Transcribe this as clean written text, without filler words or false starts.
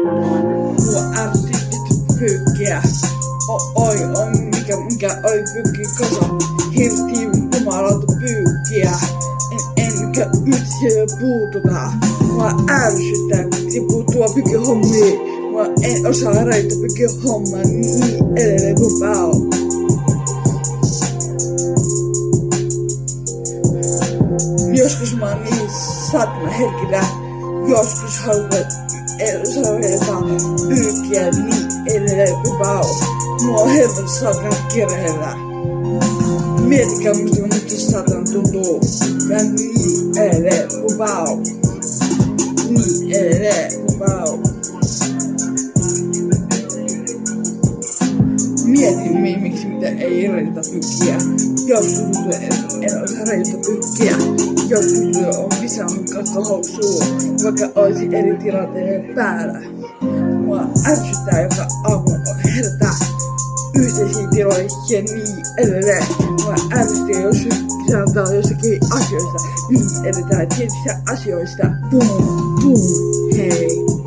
Mua ärsytti pyykkiä. Oi, mikä oi pyykki kato. Hirveästi jumalauta pyykkiä. Enkä yksiä puututa. Mua ärsyttää, kun puuttua pyykki hommiin. Mua en osaa rajoittaa pyykki hommaa niin edelleen kuin pää. Joskus mä oon niin saatana herkillä. Joskus haluan pyykkiä niin edelleen kuin pää. Mua on hermot saatana kireällä. Miettikää musta nyt se saatana tuntuu. Ja niin edelleen kuin pää. Niin edelleen kuin pää. Mietin miksi mitä ei rajoita pyykkiä. Joskus en osaa rajoita pyykkiä. Joskus on visannut kakkahousua, vaikka olisi eri tilanteiden päällä. Mua ärsyttää joka aamu herätä yhteisiin tiloihin ja niin edelleen. Mua ärsyttää jos sanotaan jossakin asioista, niin edetään tietyistä asioista. Pum, hei.